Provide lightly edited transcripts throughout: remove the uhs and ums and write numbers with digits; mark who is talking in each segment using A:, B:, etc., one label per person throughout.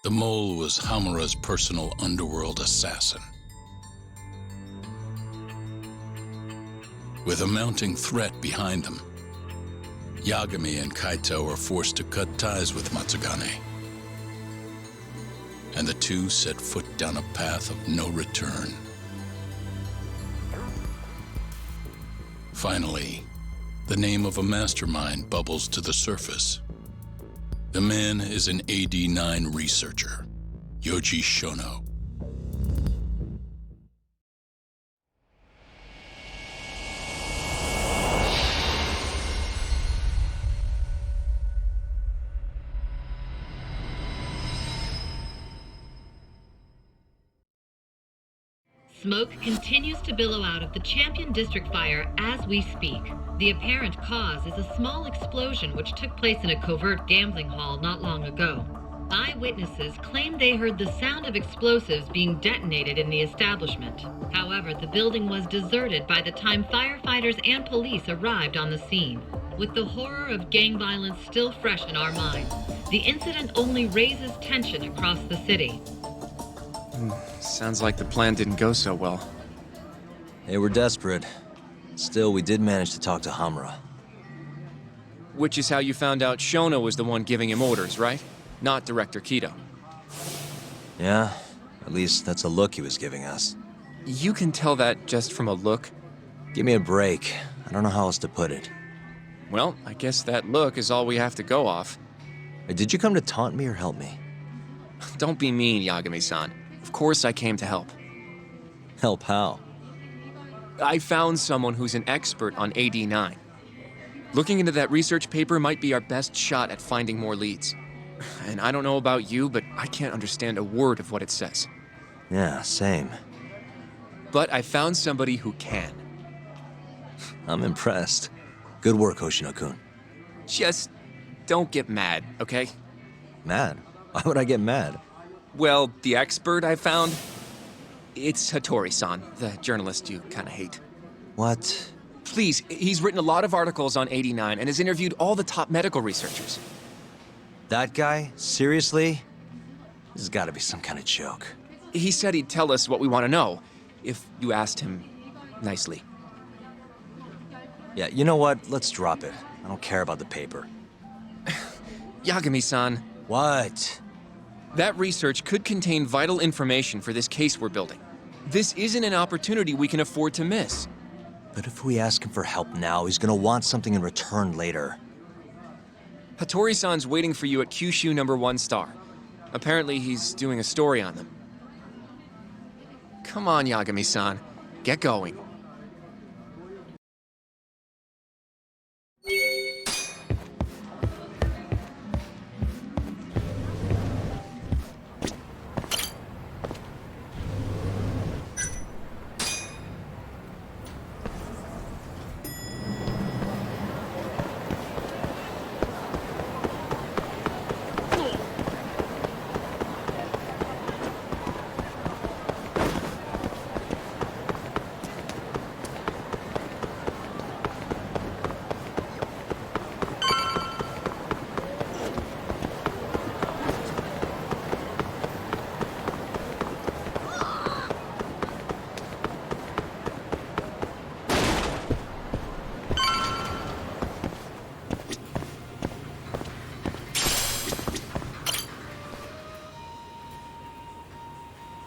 A: The mole was Hamura's personal underworld assassin. With a mounting threat behind them, Yagami and Kaito were forced to cut ties with Matsugane. And the two set foot down a path of no return. Finally, the name of a mastermind bubbles to the surface. The man is an AD-9 researcher, Yoji Shono.
B: Smoke continues to billow out of the Champion District fire as we speak. The apparent cause is a small explosion which took place in a covert gambling hall not long ago. Eyewitnesses claim they heard the sound of explosives being detonated in the establishment. However, the building was deserted by the time firefighters and police arrived on the scene. With the horror of gang violence still fresh in our minds, the incident only raises tension across the city.
C: Sounds like the plan didn't go so well.
D: They were desperate. Still, we did manage to talk to Hamura.
C: Which is how you found out Shono was the one giving him orders, right? Not Director Kido.
D: Yeah, at least that's a look he was giving us.
C: You can tell that just from a look?
D: Give me a break. I don't know how else to put it.
C: Well, I guess that look is all we have to go off.
D: Hey, did you come to taunt me or help me?
C: Don't be mean, Yagami-san. Of course I came to help.
D: Help how?
C: I found someone who's an expert on AD-9. Looking into that research paper might be our best shot at finding more leads. And I don't know about you, but I can't understand a word of what it says.
D: Yeah, same.
C: But I found somebody who can.
D: I'm impressed. Good work, Hoshino-kun.
C: Just don't get mad, okay?
D: Mad? Why would I get mad?
C: Well, the expert I found, it's Hattori-san, the journalist you kind of hate.
D: What?
C: Please, he's written a lot of articles on AD-9 and has interviewed all the top medical researchers.
D: That guy? Seriously? This has got to be some kind of joke.
C: He said he'd tell us what we want to know, if you asked him nicely.
D: Yeah, you know what? Let's drop it. I don't care about the paper.
C: Yagami-san.
D: What?
C: That research could contain vital information for this case we're building. This isn't an opportunity we can afford to miss.
D: But if we ask him for help now, he's gonna want something in return later.
C: Hattori-san's waiting for you at Kyushu number 1 star. Apparently he's doing a story on them. Come on, Yagami-san. Get going.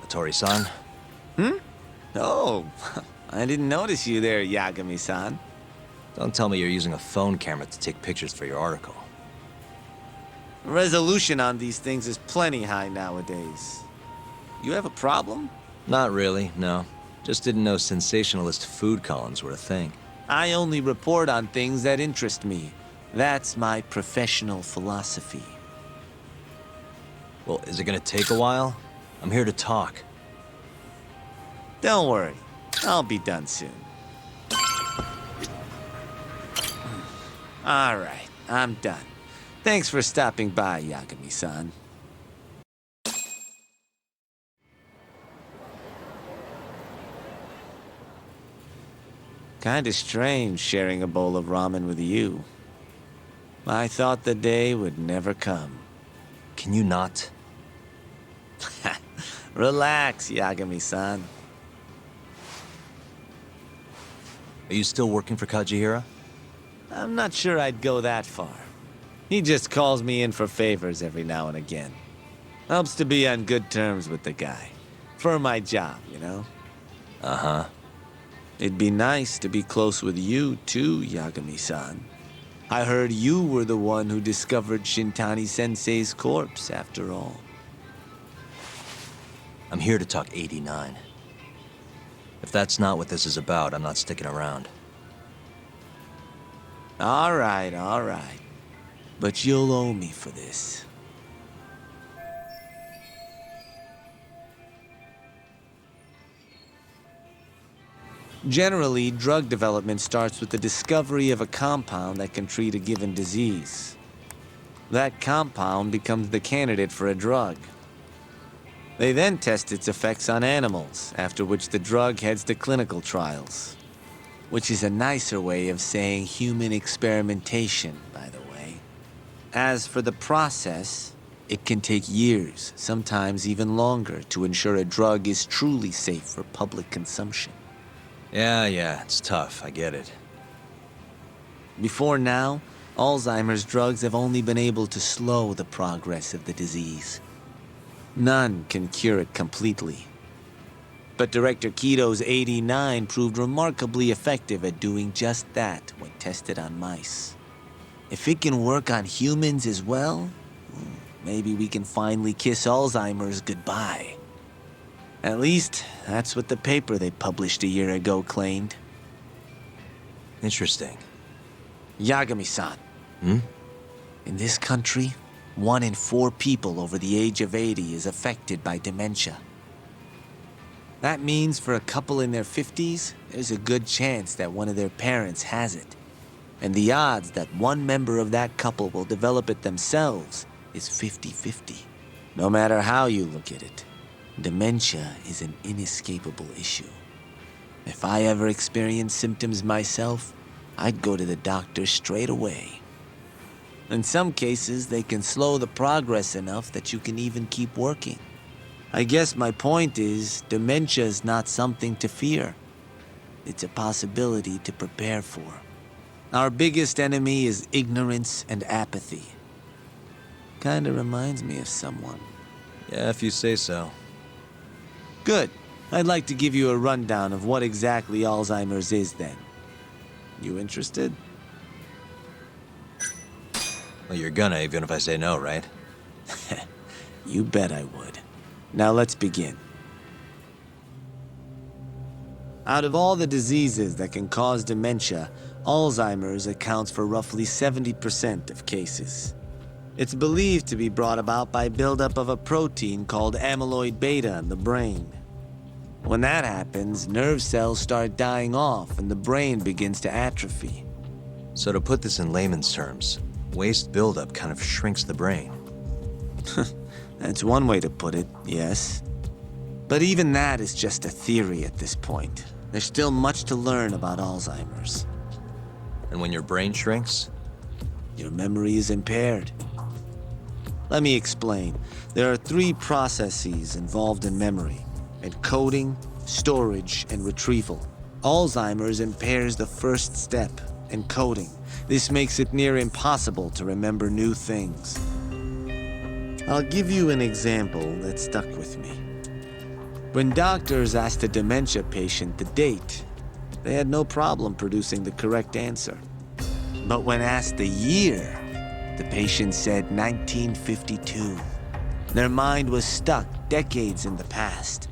D: Hattori-san?
E: Oh, I didn't notice you there, Yagami-san.
D: Don't tell me you're using a phone camera to take pictures for your article.
E: Resolution on these things is plenty high nowadays. You have a problem?
D: Not really, no. Just didn't know sensationalist food columns were a thing.
E: I only report on things that interest me. That's my professional philosophy.
D: Well, is it gonna take a while? I'm here to talk.
E: Don't worry, I'll be done soon. All right, I'm done. Thanks for stopping by, Yagami-san. Kinda strange sharing a bowl of ramen with you. I thought the day would never come.
D: Can you not?
E: Relax, Yagami-san.
D: Are you still working for Kajihira?
E: I'm not sure I'd go that far. He just calls me in for favors every now and again. Helps to be on good terms with the guy. For my job, you know?
D: Uh-huh.
E: It'd be nice to be close with you, too, Yagami-san. I heard you were the one who discovered Shintani-sensei's corpse, after all.
D: I'm here to talk 89. If that's not what this is about, I'm not sticking around.
E: All right. But you'll owe me for this. Generally, drug development starts with the discovery of a compound that can treat a given disease. That compound becomes the candidate for a drug. They then test its effects on animals, after which the drug heads to clinical trials. Which is a nicer way of saying human experimentation, by the way. As for the process, it can take years, sometimes even longer, to ensure a drug is truly safe for public consumption.
D: Yeah, it's tough, I get it.
E: Before now, Alzheimer's drugs have only been able to slow the progress of the disease. None can cure it completely. But Director Kito's 89 proved remarkably effective at doing just that when tested on mice. If it can work on humans as well, maybe we can finally kiss Alzheimer's goodbye. At least, that's what the paper they published a year ago claimed.
D: Interesting.
E: Yagami-san. In this country, 1 in 4 people over the age of 80 is affected by dementia. That means for a couple in their 50s, there's a good chance that one of their parents has it. And the odds that one member of that couple will develop it themselves is 50-50. No matter how you look at it, dementia is an inescapable issue. If I ever experienced symptoms myself, I'd go to the doctor straight away. In some cases, they can slow the progress enough that you can even keep working. I guess my point is, dementia is not something to fear. It's a possibility to prepare for. Our biggest enemy is ignorance and apathy. Kinda reminds me of someone.
D: Yeah, if you say so.
E: Good. I'd like to give you a rundown of what exactly Alzheimer's is then. You interested?
D: Well, you're gonna, even if I say no, right?
E: You bet I would. Now let's begin. Out of all the diseases that can cause dementia, Alzheimer's accounts for roughly 70% of cases. It's believed to be brought about by buildup of a protein called amyloid beta in the brain. When that happens, nerve cells start dying off and the brain begins to atrophy.
D: So to put this in layman's terms, waste buildup kind of shrinks the brain.
E: That's one way to put it, yes. But even that is just a theory at this point. There's still much to learn about Alzheimer's.
D: And when your brain shrinks?
E: Your memory is impaired. Let me explain. There are 3 processes involved in memory: encoding, storage, and retrieval. Alzheimer's impairs the first step, encoding. This makes it near impossible to remember new things. I'll give you an example that stuck with me. When doctors asked a dementia patient the date, they had no problem producing the correct answer. But when asked the year, the patient said 1952. Their mind was stuck decades in the past.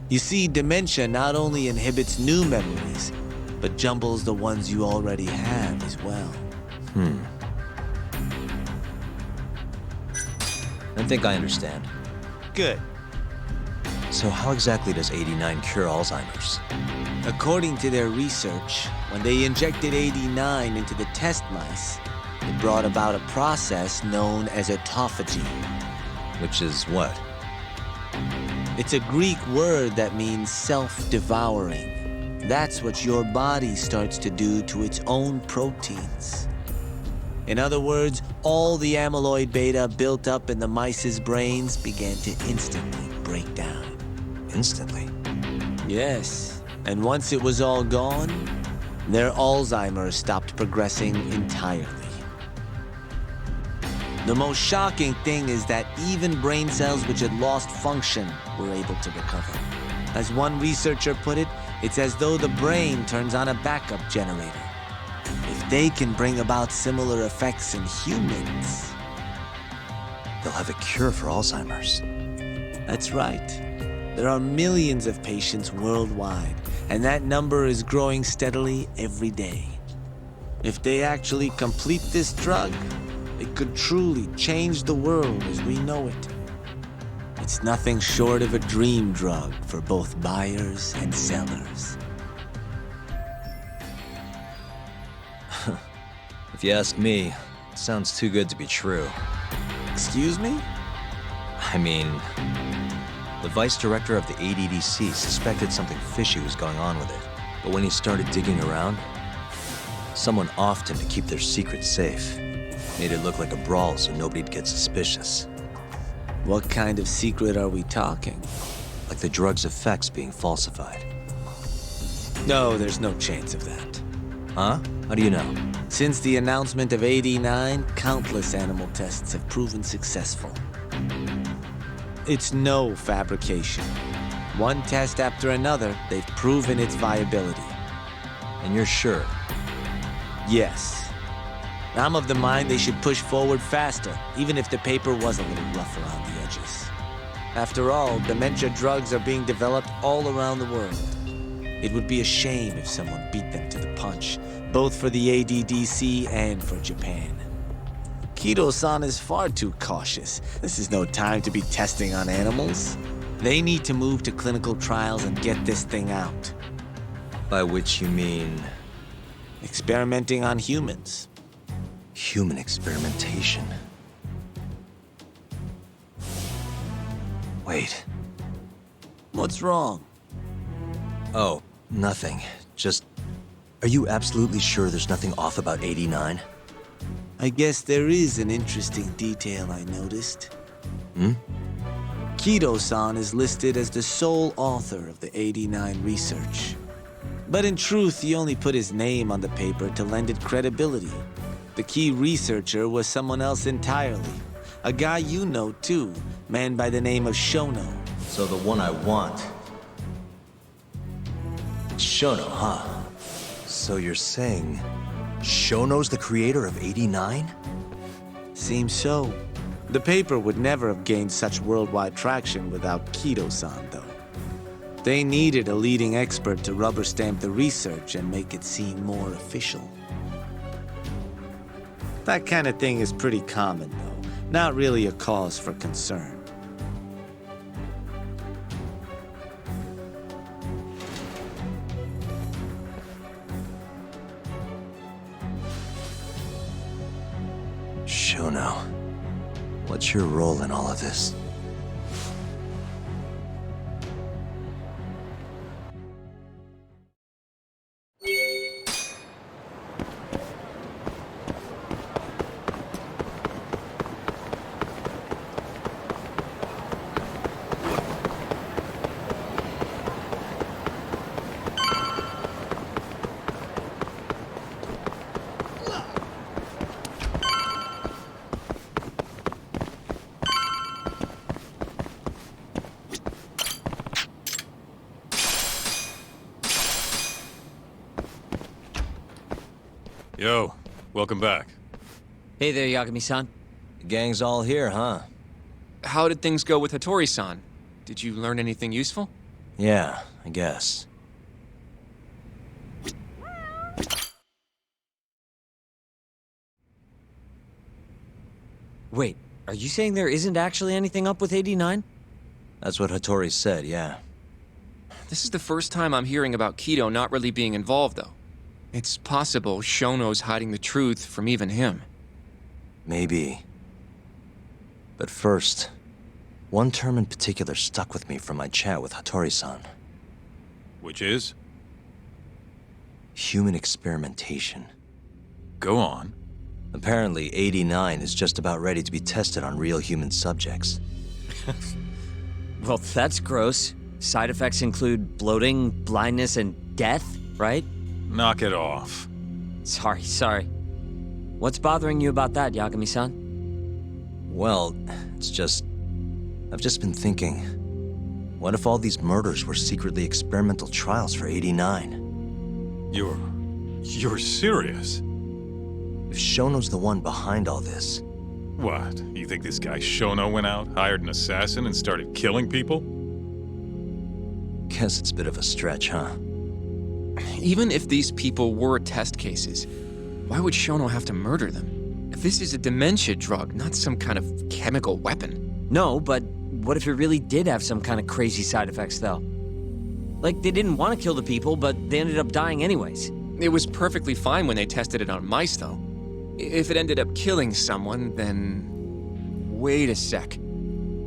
E: You see, dementia not only inhibits new memories, but jumbles the ones you already have as well.
D: I think I understand.
E: Good.
D: So how exactly does 89 cure Alzheimer's?
E: According to their research, when they injected 89 into the test mice, it brought about a process known as autophagy.
D: Which is what?
E: It's a Greek word that means self-devouring. That's what your body starts to do to its own proteins. In other words, all the amyloid beta built up in the mice's brains began to instantly break down.
D: instantly.
E: Yes, and once it was all gone, their Alzheimer's stopped progressing entirely. The most shocking thing is that even brain cells which had lost function were able to recover. As one researcher put it, it's as though the brain turns on a backup generator. If they can bring about similar effects in humans...
D: They'll have a cure for Alzheimer's.
E: That's right. There are millions of patients worldwide, and that number is growing steadily every day. If they actually complete this drug, it could truly change the world as we know it. It's nothing short of a dream drug for both buyers and sellers.
D: If you ask me, it sounds too good to be true.
E: Excuse me?
D: I mean, the vice director of the ADDC suspected something fishy was going on with it. But when he started digging around, someone offed him to keep their secret safe. Made it look like a brawl so nobody'd get suspicious.
E: What kind of secret are we talking?
D: Like the drug's effects being falsified.
E: No, there's no chance of that.
D: Huh? How do you know?
E: Since the announcement of AD9, countless animal tests have proven successful. It's no fabrication. One test after another, they've proven its viability.
D: And you're sure?
E: Yes. I'm of the mind they should push forward faster, even if the paper was a little rough around the edges. After all, dementia drugs are being developed all around the world. It would be a shame if someone beat them to the punch, both for the ADDC and for Japan. Kido-san is far too cautious. This is no time to be testing on animals. They need to move to clinical trials and get this thing out.
D: By which you mean...
E: Experimenting on humans.
D: human experimentation. Wait.
E: What's wrong?
D: Oh, nothing. Just... Are you absolutely sure there's nothing off about 89?
E: I guess there is an interesting detail I noticed.
D: Hmm?
E: Kido-san is listed as the sole author of the 89 research. But in truth, he only put his name on the paper to lend it credibility. The key researcher was someone else entirely. A guy you know too, man by the name of Shono.
D: So the one I want. Shono, huh? So you're saying Shono's the creator of 89?
E: Seems so. The paper would never have gained such worldwide traction without Kido-san, though. They needed a leading expert to rubber stamp the research and make it seem more official. That kind of thing is pretty common, though. Not really a cause for concern.
D: Shono, what's your role in all of this?
F: Yo, welcome back.
G: Hey there, Yagami-san.
D: The gang's all here, huh?
C: How did things go with Hattori-san? Did you learn anything useful?
D: Yeah, I guess.
G: Wait, are you saying there isn't actually anything up with 89?
D: That's what Hattori said, yeah.
C: This is the first time I'm hearing about Kido not really being involved, though. It's possible Shono's hiding the truth from even him.
D: Maybe. But first, one term in particular stuck with me from my chat with Hattori-san.
F: Which is?
D: Human experimentation.
F: Go on.
D: Apparently, 89 is just about ready to be tested on real human subjects.
G: Well, that's gross. side effects include bloating, blindness, and death, right?
F: Knock it off.
G: Sorry. What's bothering you about that, Yagami-san?
D: Well, it's just... I've just been thinking, what if all these murders were secretly experimental trials for 89?
F: You're serious?
D: If Shono's the one behind all this,
F: What? You think this guy Shono went out, hired an assassin, and started killing people?
D: guess it's a bit of a stretch, huh?
C: Even if these people were test cases, why would Shono have to murder them? This is a dementia drug, not some kind of chemical weapon.
G: No, but what if it really did have some kind of crazy side effects, though? Like, they didn't want to kill the people, but they ended up dying anyways.
C: It was perfectly fine when they tested it on mice, though. If it ended up killing someone, then... Wait a sec.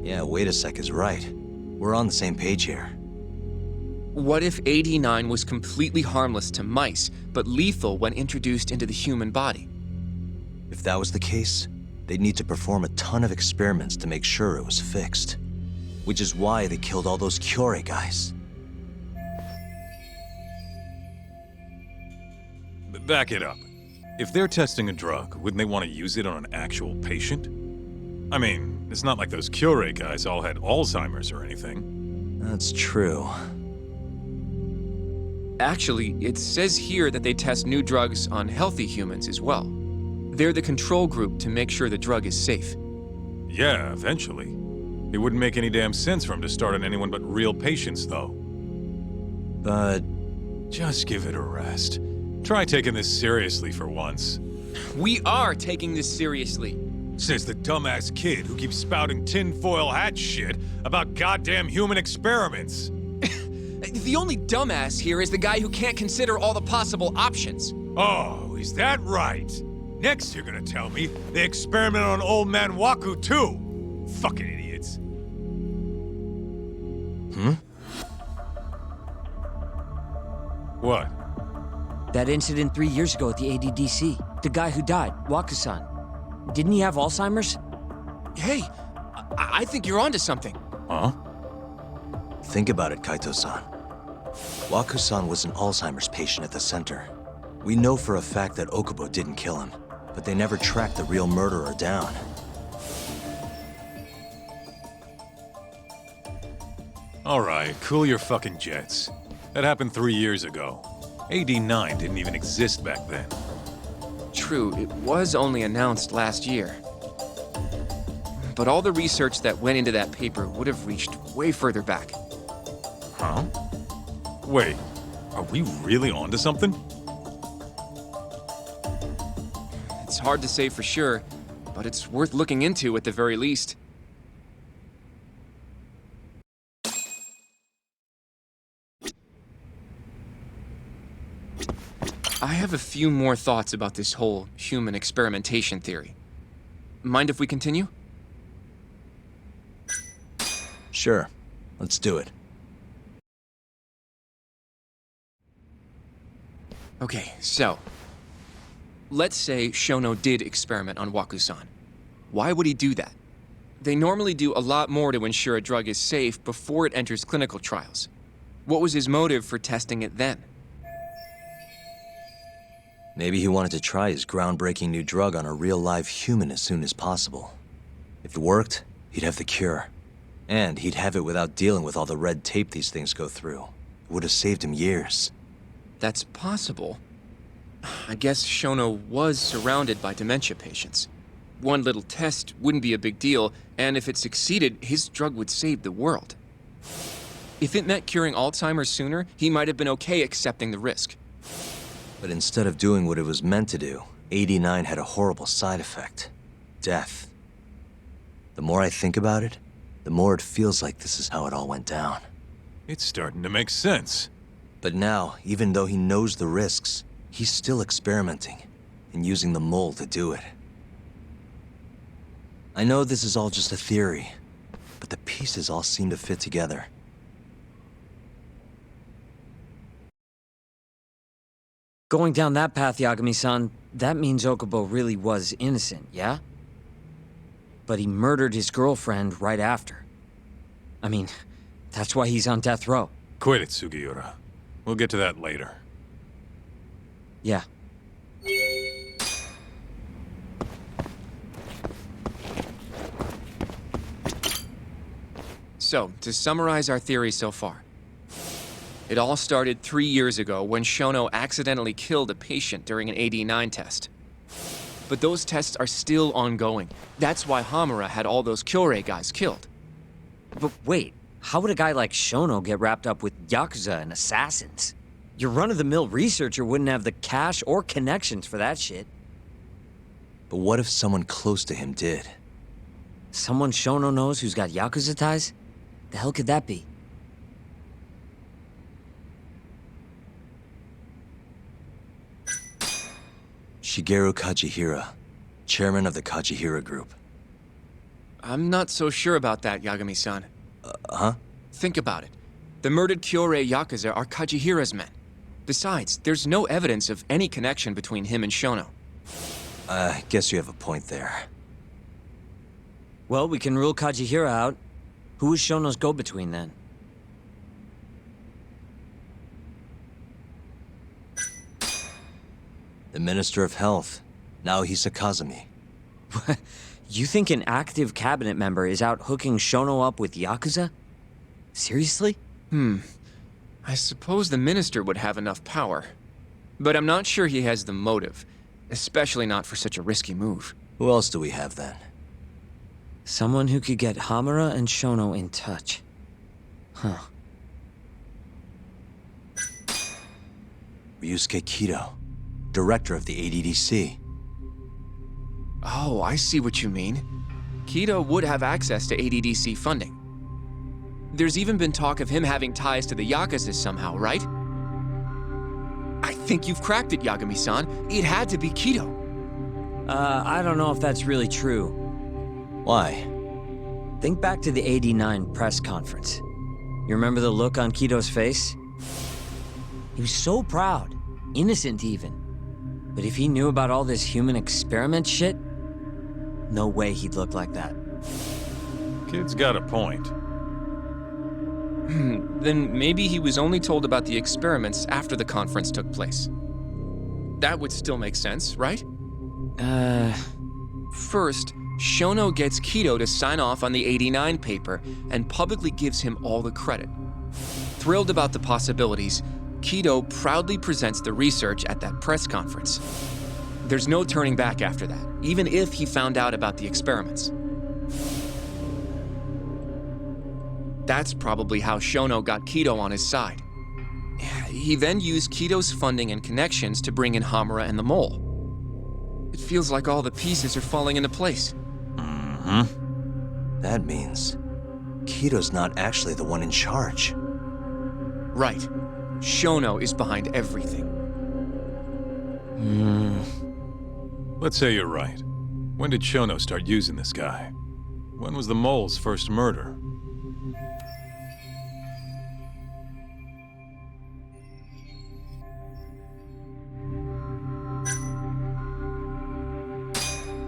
D: Yeah, wait a sec is right. We're on the same page here.
C: What if AD9 was completely harmless to mice, but lethal when introduced into the human body?
D: If that was the case, they'd need to perform a ton of experiments to make sure it was fixed. Which is why they killed all those Kyorei guys.
F: Back it up. If they're testing a drug, wouldn't they want to use it on an actual patient? I mean, it's not like those Kyorei guys all had Alzheimer's or anything.
D: That's true.
C: Actually, it says here that they test new drugs on healthy humans as well. They're the control group to make sure the drug is safe.
F: Yeah, eventually. It wouldn't make any damn sense for him to start on anyone but real patients, though.
D: But
F: Just give it a rest. Try taking this seriously for once.
C: We are taking this seriously.
F: Says the dumbass kid who keeps spouting tinfoil hat shit about goddamn human experiments.
C: The only dumbass here is the guy who can't consider all the possible options.
F: Oh, is that right? Next you're gonna tell me they experimented on old man Waku too. Fucking idiots. What?
G: That incident 3 years ago at the ADDC. The guy who died, Waku-san. Didn't he have Alzheimer's?
C: Hey, I think you're onto something.
F: Huh?
D: think about it, Kaito-san. Waku-san was an Alzheimer's patient at the center. We know for a fact that Okubo didn't kill him, but they never tracked the real murderer down.
F: All right, cool your fucking jets. That happened 3 years ago. AD9 didn't even exist back then.
C: True, it was only announced last year. But all the research that went into that paper would have reached way further back.
F: Huh? Wait, are we really onto something?
C: It's hard to say for sure, but it's worth looking into at the very least. I have a few more thoughts about this whole human experimentation theory. Mind if we continue?
D: Sure, let's do it.
C: Okay, so... let's say Shono did experiment on Waku-san. Why would he do that? They normally do a lot more to ensure a drug is safe before it enters clinical trials. What was his motive for testing it then?
D: Maybe he wanted to try his groundbreaking new drug on a real live human as soon as possible. If it worked, he'd have the cure. And he'd have it without dealing with all the red tape these things go through. It would have saved him years.
C: That's possible. I guess Shono was surrounded by dementia patients. One little test wouldn't be a big deal, and if it succeeded, his drug would save the world. If it meant curing Alzheimer's sooner, he might have been okay accepting the risk.
D: But instead of doing what it was meant to do, 89 had a horrible side effect. Death. The more I think about it, the more it feels like this is how it all went down.
F: It's starting to make sense.
D: But now, even though he knows the risks, he's still experimenting and using the mole to do it. I know this is all just a theory, but the pieces all seem to fit together.
G: Going down that path, Yagami-san, that means Okubo really was innocent, yeah? But he murdered his girlfriend right after. I mean, That's why he's on death row.
F: Quit it, Sugiura. We'll get to that later.
G: Yeah.
C: So, to summarize our theory so far, it all started 3 years ago when Shono accidentally killed a patient during an AD9 test. But those tests are still ongoing. That's why Hamura had all those Kyorei guys killed.
G: But wait, how would a guy like Shono get wrapped up with Yakuza and assassins? Your run-of-the-mill researcher wouldn't have the cash or connections for that shit.
D: But what if someone close to him did?
G: Someone Shono knows who's got Yakuza ties? The hell could that be?
D: Shigeru Kajihira, chairman of the Kajihira Group.
C: I'm not so sure about that, Yagami-san.
D: Huh?
C: Think about it. The murdered Kyorei Yakuza are Kajihira's men. Besides, there's no evidence of any connection between him and Shono.
D: I guess you have a point there.
G: Well, we can rule Kajihira out. Who is Shono's go-between then?
D: The Minister of Health, Naohisa Kazumi.
G: You think an active cabinet member is out hooking Shono up with Yakuza? Seriously?
C: I suppose the minister would have enough power. But I'm not sure he has the motive, especially not for such a risky move.
D: Who else do we have then?
G: Someone who could get Hamura and Shono in touch. Huh.
D: Ryusuke Kido, director of the ADDC.
C: Oh, I see what you mean. Kido would have access to ADDC funding. There's even been talk of him having ties to the Yakuza somehow, right? I think you've cracked it, Yagami-san. It had to be Kido.
G: I don't know if that's really true.
D: Why?
G: Think back to the '89 press conference. You remember the look on Kido's face? He was so proud, innocent even. But if he knew about all this human experiment shit, no way he'd look like that.
F: Kid's got a point.
C: Then maybe he was only told about the experiments after the conference took place. That would still make sense, right? First, Shono gets Kido to sign off on the '89 paper and publicly gives him all the credit. Thrilled about the possibilities, Kido proudly presents the research at that press conference. There's no turning back after that, even if he found out about the experiments. That's probably how Shono got Kido on his side. He then used Kido's funding and connections to bring in Hamura and the Mole. It feels like all the pieces are falling into place.
D: That means Kido's not actually the one in charge.
C: Right. Shono is behind everything.
F: Let's say you're right. When did Shono start using this guy? When was the mole's first murder?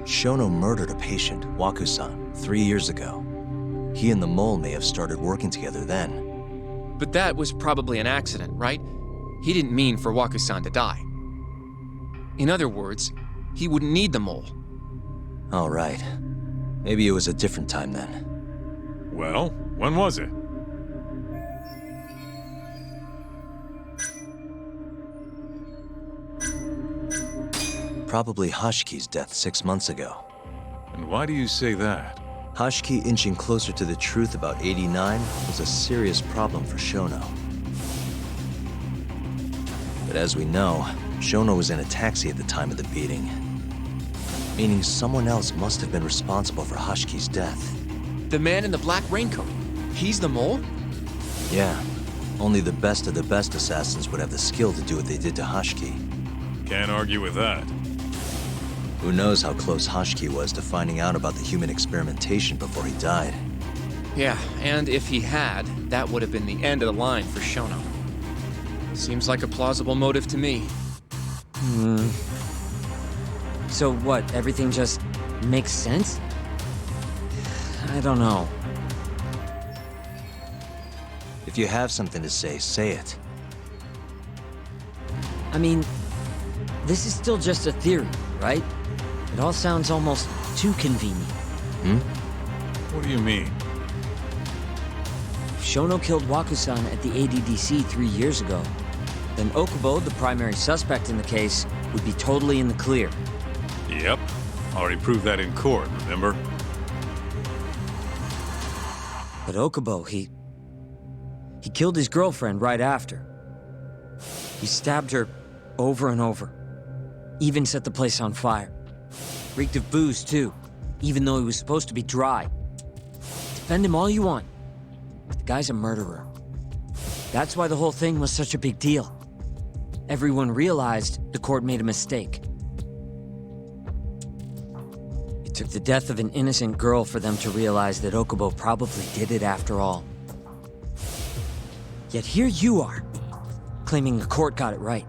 D: Shono murdered a patient, Waku-san, 3 years ago. He and the mole may have started working together then.
C: But that was probably an accident, right? He didn't mean for Waku-san to die. In other words, he wouldn't need the Mole.
D: All right. Maybe it was a different time then.
F: Well, when was it?
D: Probably Hashiki's death 6 months ago.
F: And why do you say that?
D: Hashiki inching closer to the truth about '89 was a serious problem for Shono. But as we know, Shono was in a taxi at the time of the beating. Meaning someone else must have been responsible for Hashiki's death.
C: The man in the black raincoat. He's the Mole?
D: Yeah. Only the best of the best assassins would have the skill to do what they did to Hashiki.
F: Can't argue with that.
D: Who knows how close Hashiki was to finding out about the human experimentation before he died.
C: Yeah, and if he had, that would have been the end of the line for Shono. Seems like a plausible motive to me.
G: So what, everything just makes sense? I don't know.
D: If you have something to say it.
G: I mean, this is still just a theory, right? It all sounds almost too convenient.
F: What do you mean?
G: If Shono killed Wakusan at the ADDC 3 years ago, then Okubo, the primary suspect in the case, would be totally in the clear.
F: Yep. Already proved that in court, remember?
G: But Okubo, he killed his girlfriend right after. He stabbed her over and over. Even set the place on fire. Reeked of booze, too, even though he was supposed to be dry. Defend him all you want, but the guy's a murderer. That's why the whole thing was such a big deal. Everyone realized the court made a mistake. It took the death of an innocent girl for them to realize that Okubo probably did it after all. Yet here you are, claiming the court got it right,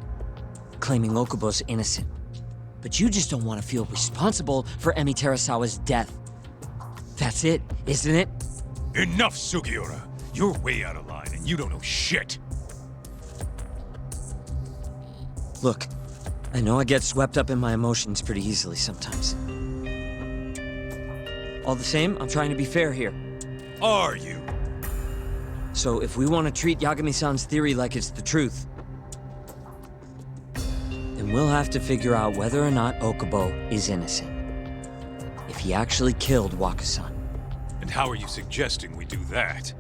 G: claiming Okubo's innocent. But you just don't want to feel responsible for Emi Terasawa's death. That's it, isn't it?
F: Enough, Sugiura! You're way out of line, and you don't know shit!
G: Look, I know I get swept up in my emotions pretty easily sometimes. All the same, I'm trying to be fair here.
F: Are you?
G: So if we want to treat Yagami-san's theory like it's the truth, then we'll have to figure out whether or not Okubo is innocent. If he actually killed Wakusan.
F: And how are you suggesting we do that?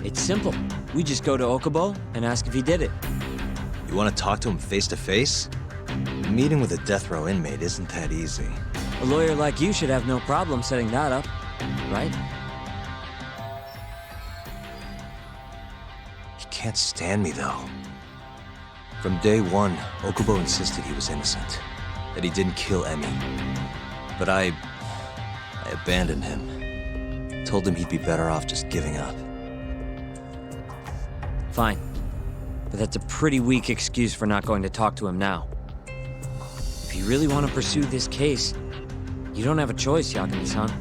G: It's simple. We just go to Okubo and ask if he did it.
D: You want to talk to him face to face? Meeting with a death row inmate isn't that easy.
G: A lawyer like you should have no problem setting that up, right?
D: He can't stand me, though. From day one, Okubo insisted he was innocent, that he didn't kill Emi. But I abandoned him. Told him he'd be better off just giving up.
G: Fine. But that's a pretty weak excuse for not going to talk to him now. If you really want to pursue this case, you don't have a choice, Yagami-san.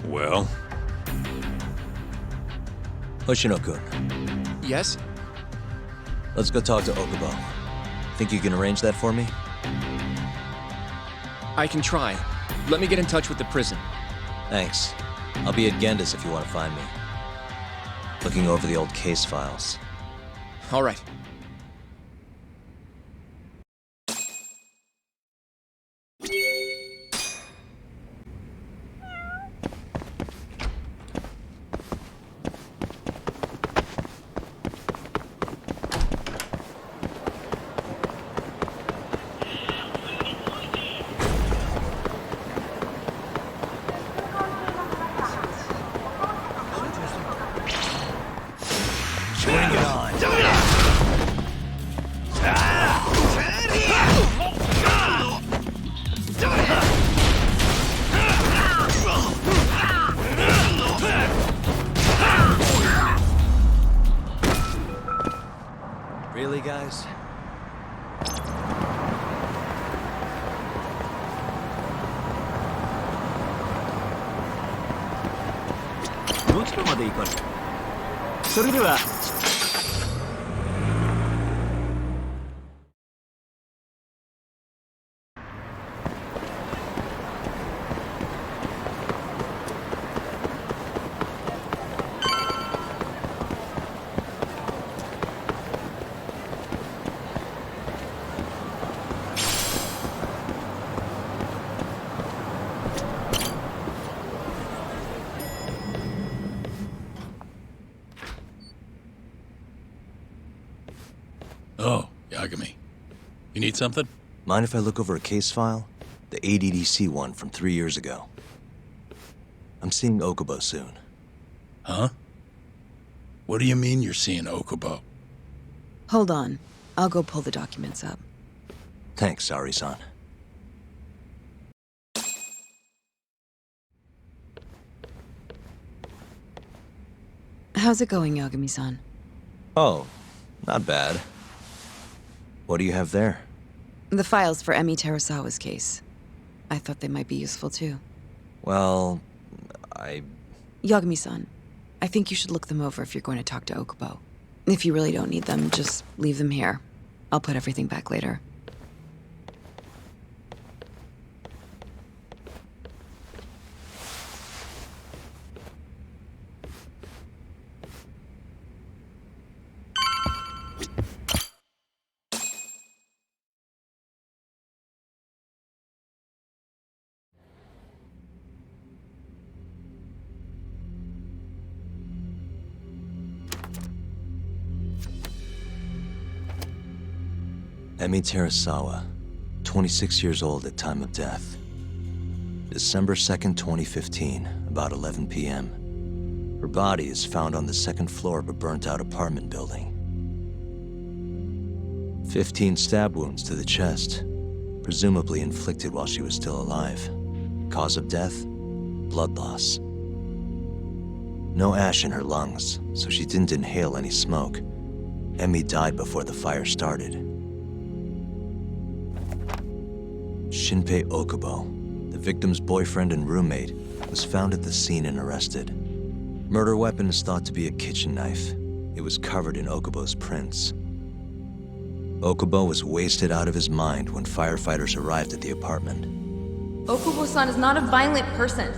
F: Well?
D: Hoshino-kun,
C: Yes?
D: let's go talk to Okubo. Think you can arrange that for me?
C: I can try. Let me get in touch with the prison.
D: Thanks. I'll be at Gendis if you want to find me. Looking over the old case files.
C: All right.
D: Really, guys?
A: Oh, Yagami. You need something?
D: Mind if I look over a case file? The ADDC one from 3 years ago. I'm seeing Okubo soon.
A: Huh? What do you mean you're seeing Okubo?
H: Hold on. I'll go pull the documents up.
D: Thanks, Sari-san.
H: How's it going, Yagami-san?
D: Oh, not bad. What do you have there?
H: The files for Emi Terasawa's case. I thought they might be useful too.
D: Well,
H: Yagami-san, I think you should look them over if you're going to talk to Okubo. If you really don't need them, just leave them here. I'll put everything back later.
D: Emi Terasawa, 26 years old at time of death. December 2nd, 2015, about 11 p.m. Her body is found on the second floor of a burnt-out apartment building. 15 stab wounds to the chest, presumably inflicted while she was still alive. Cause of death? Blood loss. No ash in her lungs, so she didn't inhale any smoke. Emi died before the fire started. Shinpei Okubo, the victim's boyfriend and roommate, was found at the scene and arrested. Murder weapon is thought to be a kitchen knife. It was covered in Okubo's prints. Okubo was wasted out of his mind when firefighters arrived at the apartment.
I: Okubo-san is not a violent person.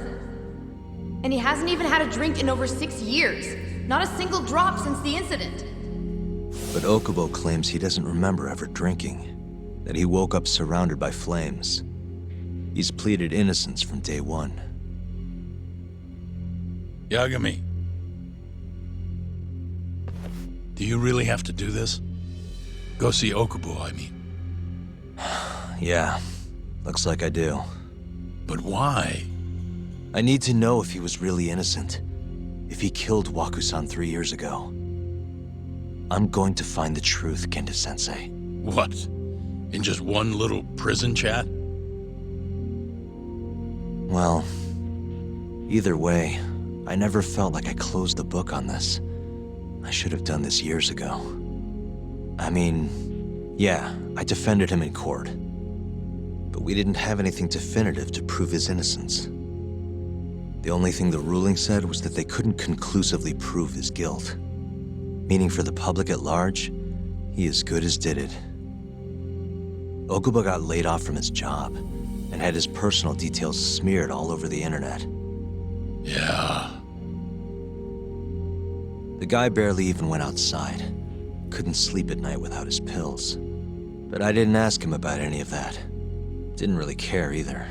I: And he hasn't even had a drink in over 6 years. Not a single drop since the incident.
D: But Okubo claims he doesn't remember ever drinking. That he woke up surrounded by flames. He's pleaded innocence from day one.
A: Yagami. Do you really have to do this? Go see Okubo, I mean.
D: Yeah, looks like I do.
A: But why?
D: I need to know if he was really innocent. If he killed Waku-san 3 years ago. I'm going to find the truth, Kendo-sensei.
A: What? In just one little prison chat?
D: Well, either way, I never felt like I closed the book on this. I should have done this years ago. I mean, yeah, I defended him in court. But we didn't have anything definitive to prove his innocence. The only thing the ruling said was that they couldn't conclusively prove his guilt. Meaning for the public at large, he as good as did it. Okubo got laid off from his job and had his personal details smeared all over the internet.
A: Yeah.
D: The guy barely even went outside. Couldn't sleep at night without his pills. But I didn't ask him about any of that. Didn't really care either.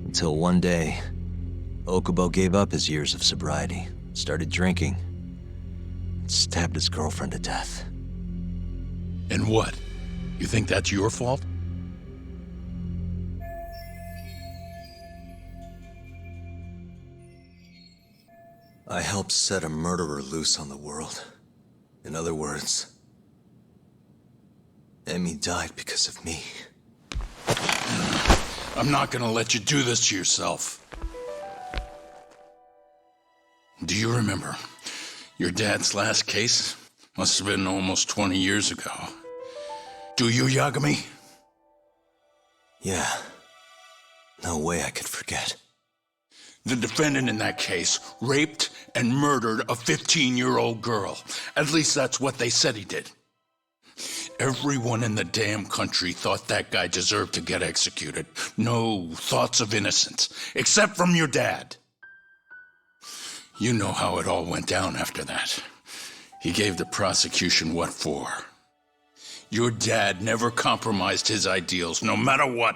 D: Until one day, Okubo gave up his years of sobriety, started drinking, and stabbed his girlfriend to death.
A: And what? You think that's your fault?
D: I helped set a murderer loose on the world. In other words, Emi died because of me.
A: I'm not gonna let you do this to yourself. Do you remember your dad's last case? Must have been almost 20 years ago. Do you, Yagami?
D: Yeah. No way I could forget.
A: The defendant in that case raped and murdered a 15-year-old girl. At least that's what they said he did. Everyone in the damn country thought that guy deserved to get executed. No thoughts of innocence, except from your dad. You know how it all went down after that. He gave the prosecution what for. Your dad never compromised his ideals, no matter what.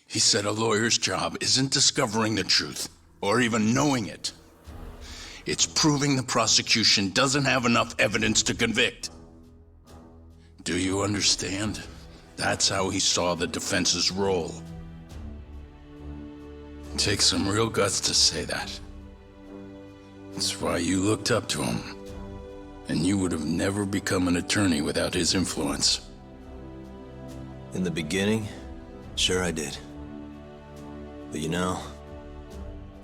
A: He said a lawyer's job isn't discovering the truth, or even knowing it. It's proving the prosecution doesn't have enough evidence to convict. Do you understand? That's how he saw the defense's role. It takes some real guts to say that. That's why you looked up to him. And you would have never become an attorney without his influence.
D: In the beginning, sure I did. But you know,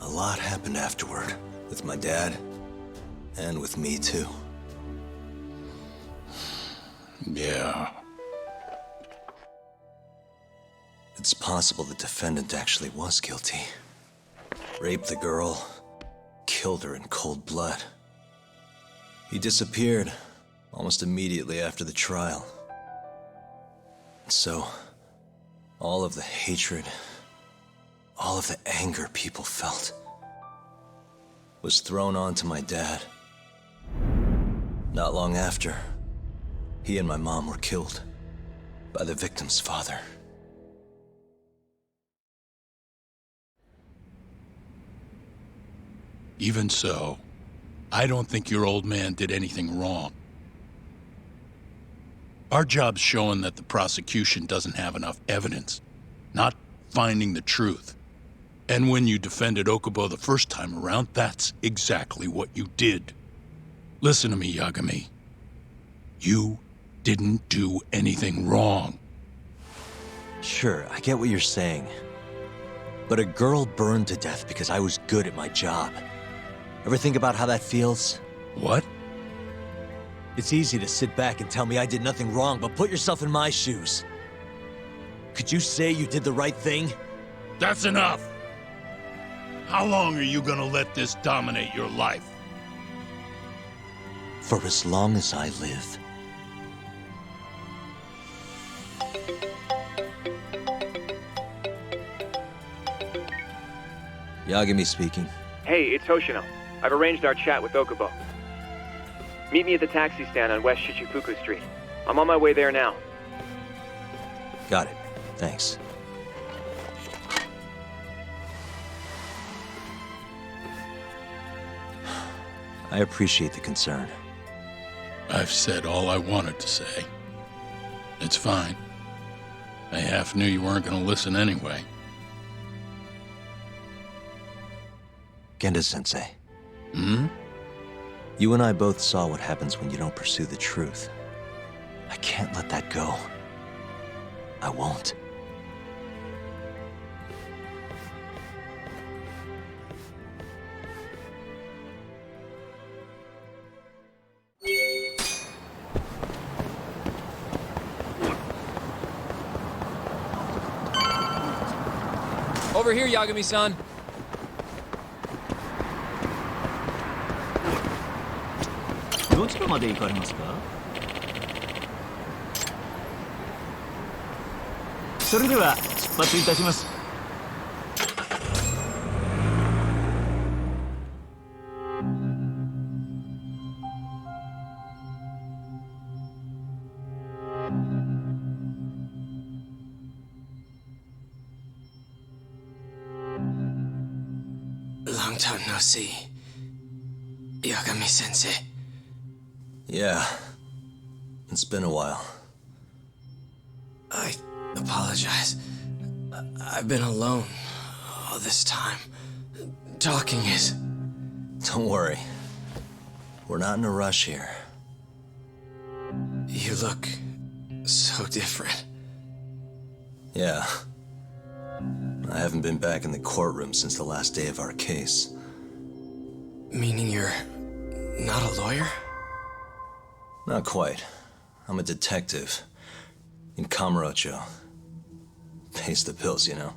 D: a lot happened afterward, with my dad, and with me too.
A: Yeah.
D: It's possible the defendant actually was guilty. Raped the girl, killed her in cold blood. He disappeared almost immediately after the trial. And so, all of the hatred, all of the anger people felt was thrown onto my dad. Not long after, he and my mom were killed by the victim's father.
A: Even so, I don't think your old man did anything wrong. Our job's showing that the prosecution doesn't have enough evidence, not finding the truth. And when you defended Okubo the first time around, that's exactly what you did. Listen to me, Yagami. You didn't do anything wrong.
D: Sure, I get what you're saying. But a girl burned to death because I was good at my job. Ever think about how that feels?
A: What?
D: It's easy to sit back and tell me I did nothing wrong, but put yourself in my shoes. Could you say you did the right thing?
A: That's enough! How long are you gonna let this dominate your life?
D: For as long as I live. Yagami speaking.
C: Hey, it's Hoshino. I've arranged our chat with Okubo. Meet me at the taxi stand on West Shichifuku Street. I'm on my way there now.
D: Got it. Thanks. I appreciate the concern.
A: I've said all I wanted to say. It's fine. I half knew you weren't gonna listen anyway.
D: Genda-sensei.
A: Hmm?
D: You and I both saw what happens when you don't pursue the truth. I can't let that go. I won't.
C: Over here, Yagami-san.
E: Long time no see. Yagami-sensei.
D: Yeah. It's been a while.
E: I apologize. I've been alone all this time. Talking is...
D: Don't worry. We're not in a rush here.
E: You look so different.
D: Yeah. I haven't been back in the courtroom since the last day of our case.
E: Meaning you're not a lawyer?
D: Not quite. I'm a detective. In Kamurocho. Pays the bills, you know.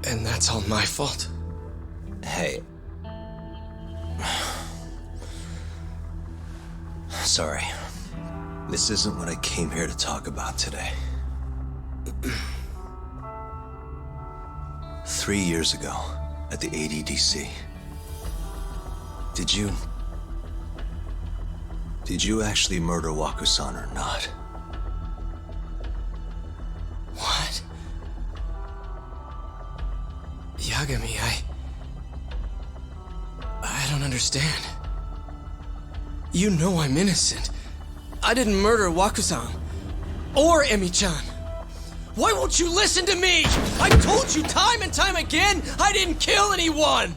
E: And that's all my fault?
D: Hey. Sorry. This isn't what I came here to talk about today. 3 years ago, at the ADDC. Did you actually murder Waku-san or not?
E: What? Yagami, I don't understand. You know I'm innocent. I didn't murder Waku-san. Or Emi-chan. Why won't you listen to me? I told you time and time again, I didn't kill anyone!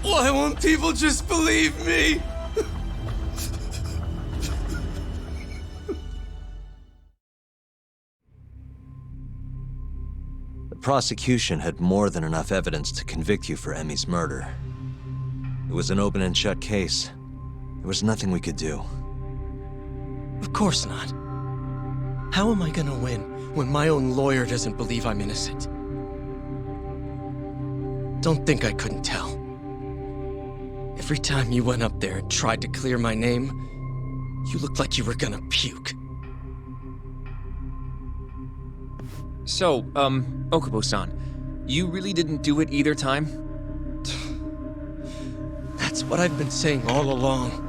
E: Why won't people just believe me?
D: The prosecution had more than enough evidence to convict you for Emi's murder. It was an open and shut case. There was nothing we could do.
E: Of course not.
J: How am I gonna win when my own lawyer doesn't believe I'm innocent? Don't think I couldn't tell. Every time you went up there and tried to clear my name, you looked like you were gonna puke.
C: So, Okubo-san, you really didn't do it either time?
J: That's what I've been saying all along.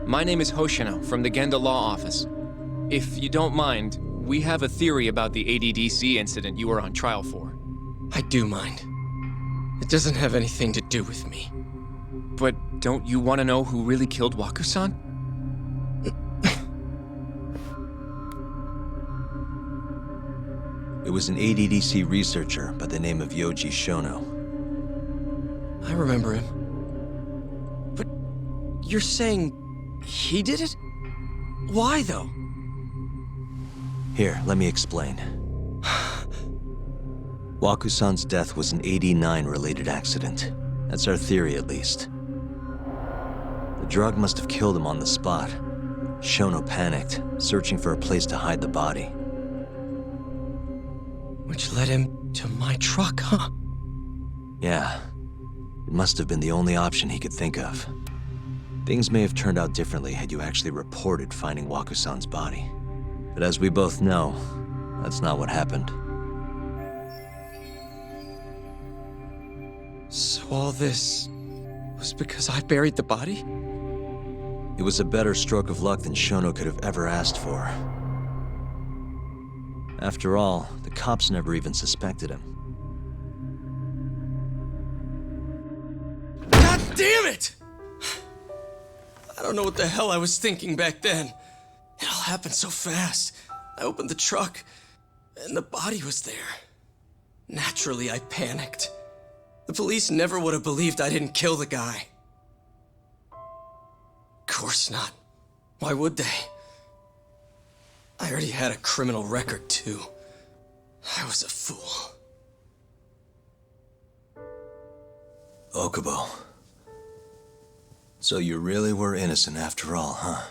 C: My name is Hoshino from the Genda Law Office. If you don't mind, we have a theory about the ADDC incident you were on trial for.
J: I do mind. It doesn't have anything to do with me.
C: But don't you want to know who really killed Waku-san?
D: It was an ADDC researcher by the name of Yoji Shono.
J: I remember him. But you're saying he did it? Why, though?
D: Here, let me explain. Waku-san's death was an 89-related accident. That's our theory, at least. The drug must have killed him on the spot. Shono panicked, searching for a place to hide the body.
J: Which led him to my truck, huh?
D: Yeah. It must have been the only option he could think of. Things may have turned out differently had you actually reported finding Waku-san's body. But as we both know, that's not what happened.
J: So all this was because I buried the body?
D: It was a better stroke of luck than Shono could have ever asked for. After all, the cops never even suspected him.
J: God damn it! I don't know what the hell I was thinking back then. It all happened so fast. I opened the truck, and the body was there. Naturally, I panicked. The police never would have believed I didn't kill the guy. Of course not. Why would they? I already had a criminal record, too. I was a fool.
D: Okubo. So you really were innocent after all, huh?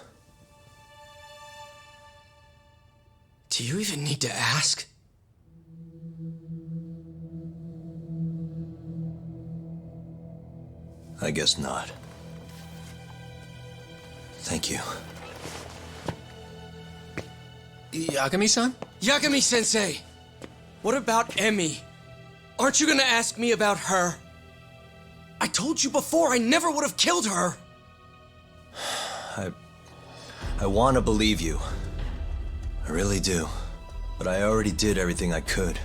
J: Do you even need to ask?
D: I guess not. Thank you.
C: Yagami-san?
J: Yagami-sensei! What about Emmy? Aren't you gonna ask me about her? I told you before I never would have killed her!
D: I want to believe you. I really do. But I already did everything I could.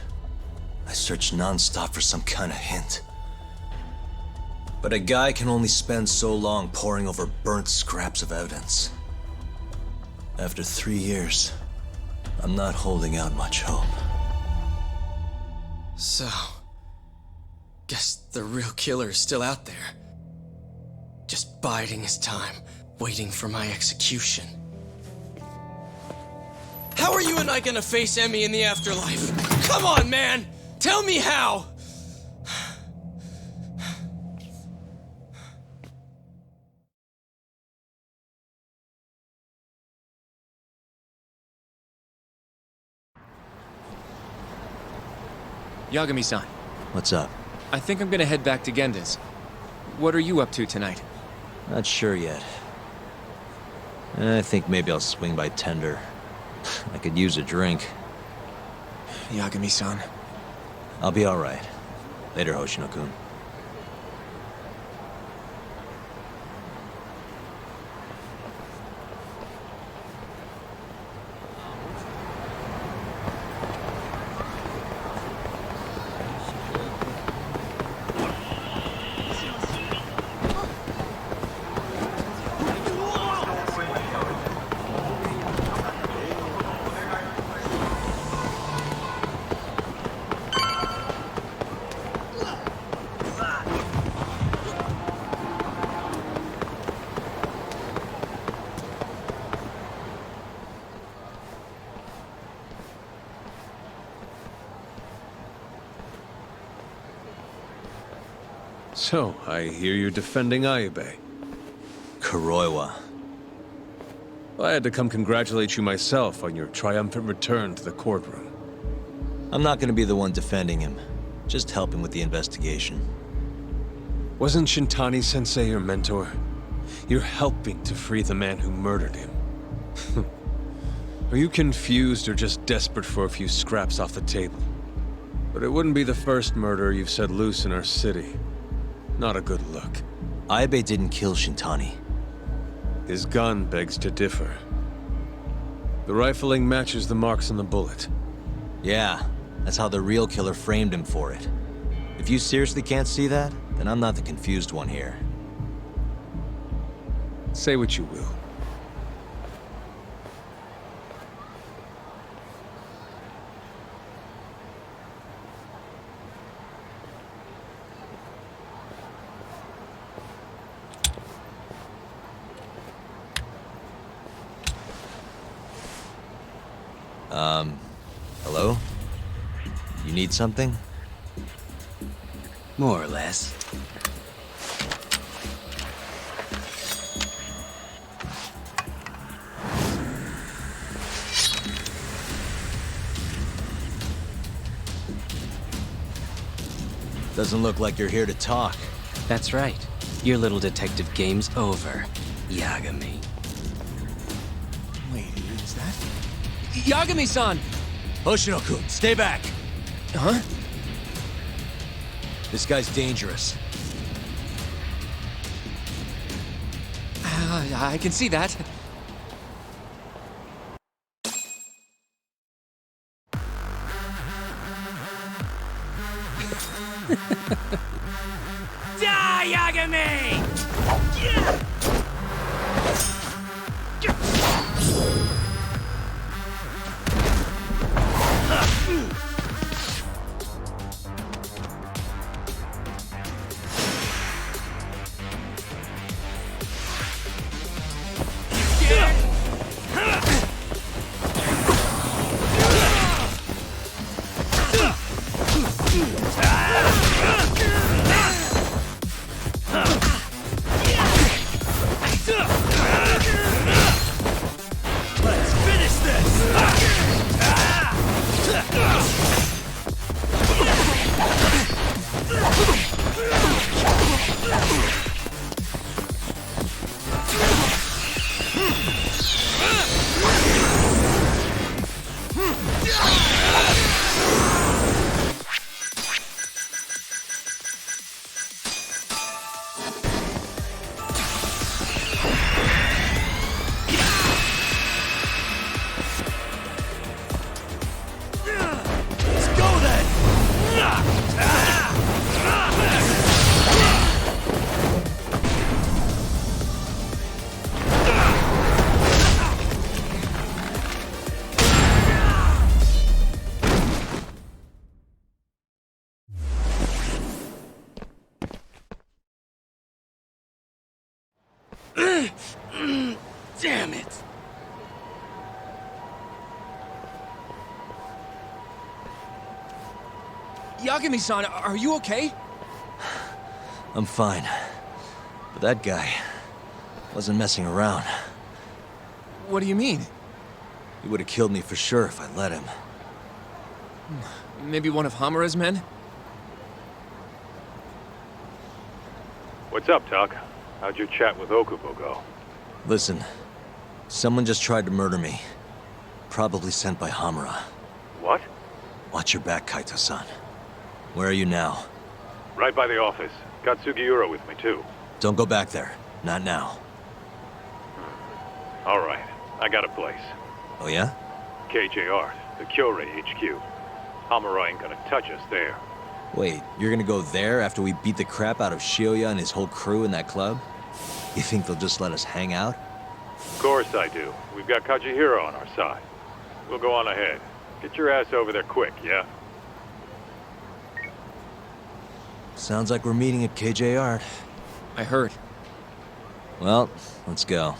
D: I searched non-stop for some kind of hint. But a guy can only spend so long poring over burnt scraps of evidence. After 3 years, I'm not holding out much hope.
J: So, guess the real killer is still out there. Just biding his time, waiting for my execution. How are you and I gonna face Emmy in the afterlife? Come on, man! Tell me how!
C: Yagami-san,
D: What's up?
C: I think I'm gonna head back to Genda's. What are you up to tonight?
D: Not sure yet. I think maybe I'll swing by Tender. I could use a drink.
C: Yagami-san.
D: I'll be alright. Later, Hoshino-kun.
K: So, I hear you're defending Ayube.
D: Kuroiwa.
K: I had to come congratulate you myself on your triumphant return to the courtroom.
D: I'm not gonna be the one defending him. Just helping with the investigation.
K: Wasn't Shintani-sensei your mentor? You're helping to free the man who murdered him. Are you confused or just desperate for a few scraps off the table? But it wouldn't be the first murder you've set loose in our city. Not a good look.
D: Aibe didn't kill Shintani.
K: His gun begs to differ. The rifling matches the marks on the bullet.
D: Yeah, that's how the real killer framed him for it. If you seriously can't see that, then I'm not the confused one here.
K: Say what you will.
D: Hello? You need something?
E: More or less.
D: Doesn't look like you're here to talk.
E: That's right. Your little detective game's over, Yagami.
C: Wait, is that... Yagami-san!
D: Hoshino-kun, stay back!
C: Huh?
D: This guy's dangerous.
C: I can see that.
E: Die, Yagami! Damn it!
C: Yagami-san, are you okay?
D: I'm fine. But that guy wasn't messing around.
C: What do you mean?
D: He would have killed me for sure if I let him.
C: Maybe one of Hamura's men?
F: What's up, Tuck? How'd your chat with Okubo go?
D: Listen, someone just tried to murder me. Probably sent by Hamura.
F: What?
D: Watch your back, Kaito-san. Where are you now?
F: Right by the office. Got Sugiura with me, too.
D: Don't go back there. Not now.
F: All right. I got a place.
D: Oh yeah?
F: KJ Art, the Kyorei HQ. Hamura ain't gonna touch us there.
D: Wait, you're gonna go there after we beat the crap out of Shioya and his whole crew in that club? You think they'll just let us hang out?
F: Of course I do. We've got Kajihiro on our side. We'll go on ahead. Get your ass over there quick, yeah?
D: Sounds like we're meeting at KJ Art.
C: I heard.
D: Well, let's go.